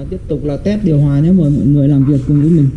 Tiếp tục là test điều hòa nhé, mời mọi người làm việc cùng với mình.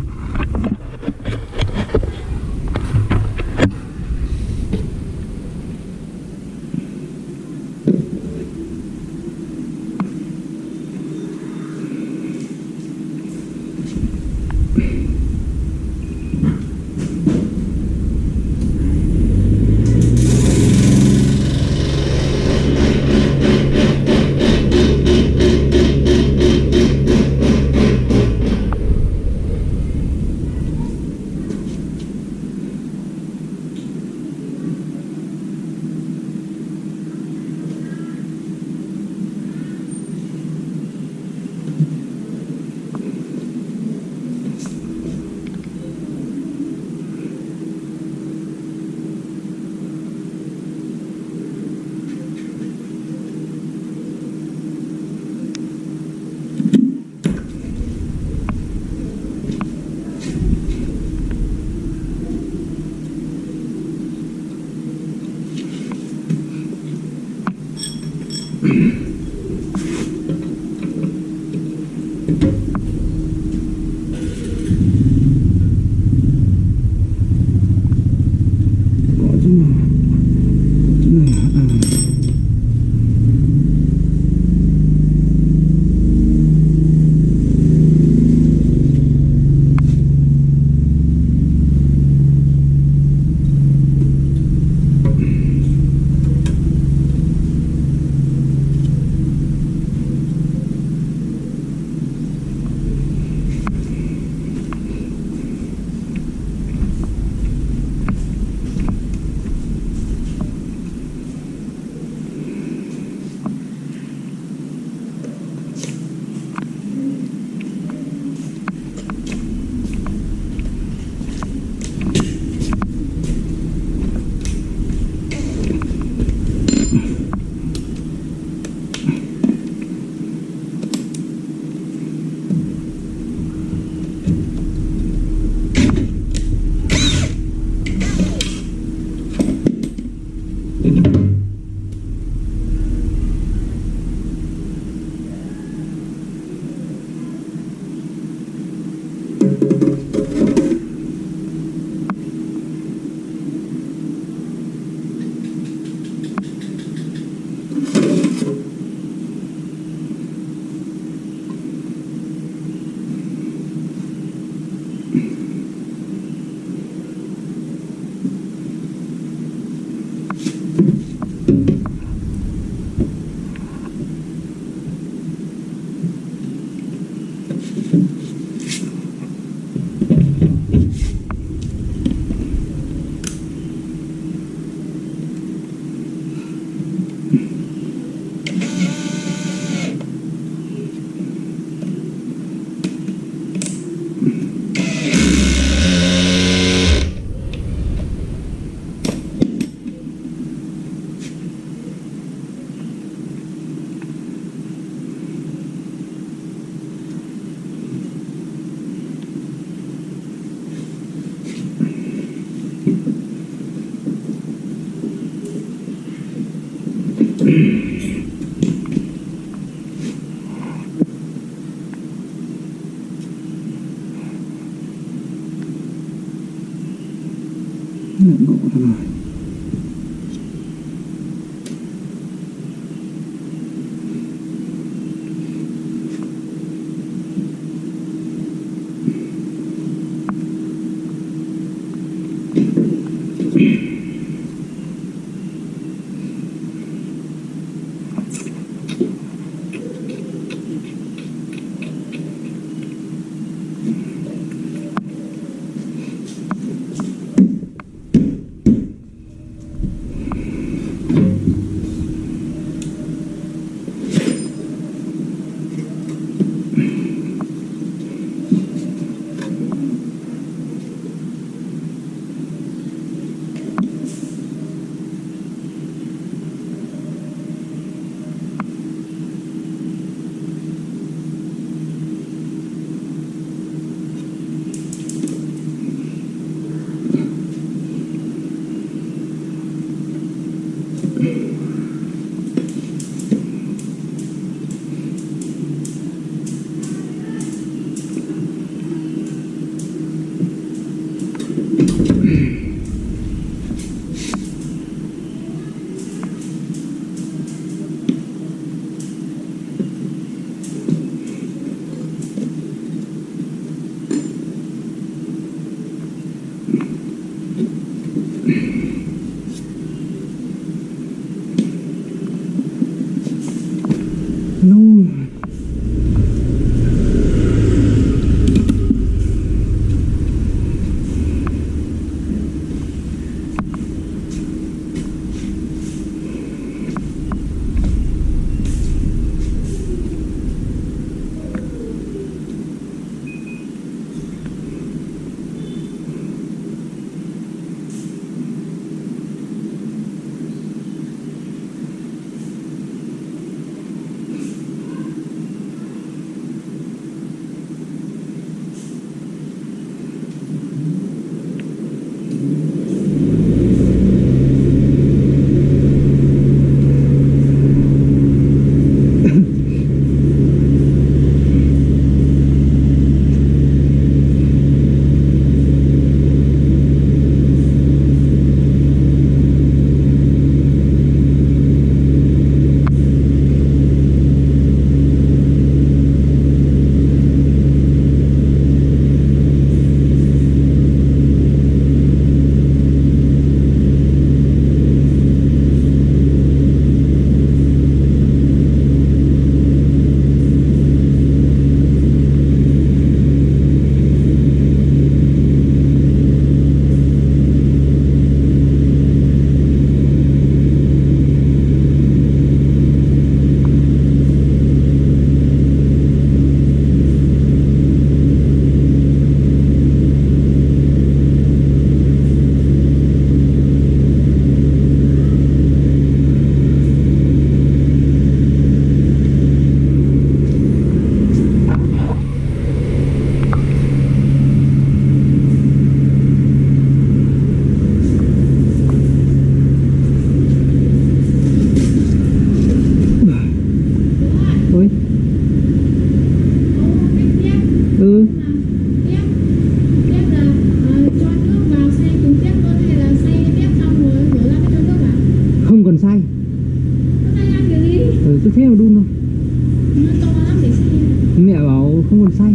không còn xay.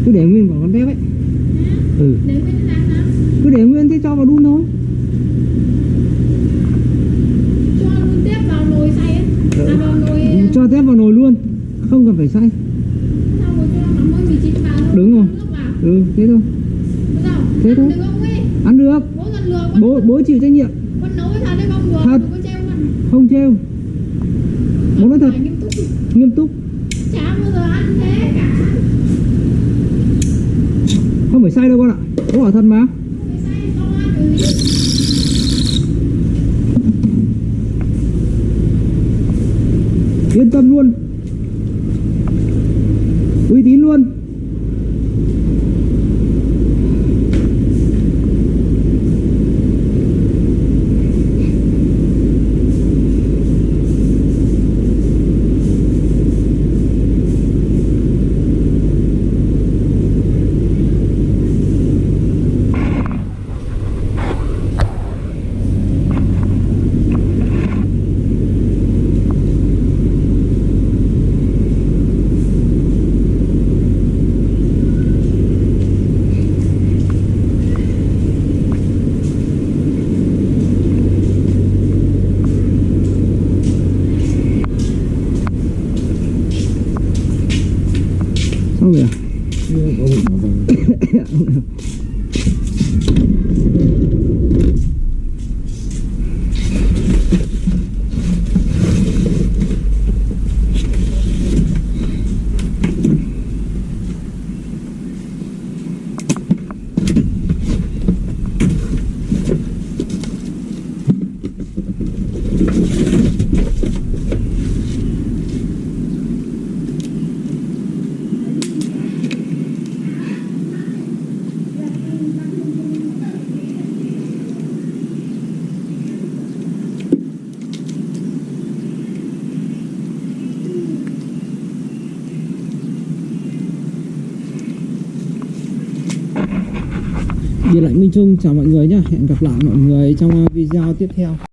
Cứ để nguyên vào con tép ấy. Ừ. Để nguyên thế nào hả? Cứ để nguyên thế cho vào đun thôi. Cho luôn tép vào nồi xay ấy. À vào nồi. Cho tép vào nồi luôn, không cần phải xay. Xong rồi cho mắm muối mì chính vào thôi. Đúng rồi. Nước vào. Ừ, thế thôi. Sao? Thế thôi. Ăn được không ấy? Ăn được. Bố gần lừa con. Bố chịu trách nhiệm. Con nấu với thật đấy không lừa. Thật. Đừng có trêu con. Không trêu. Bố nói thật. Phải nghiêm túc. Nghiêm túc. Chả bao giờ ăn thế cả. Không phải xay đâu con ạ. Bố bảo thật mà. Không phải xay to ăn rồi. Yên tâm luôn. Uy tín luôn. Xong rồi à? Điện lạnh Minh Trung chào mọi người nhé. Hẹn gặp lại mọi người trong video tiếp theo.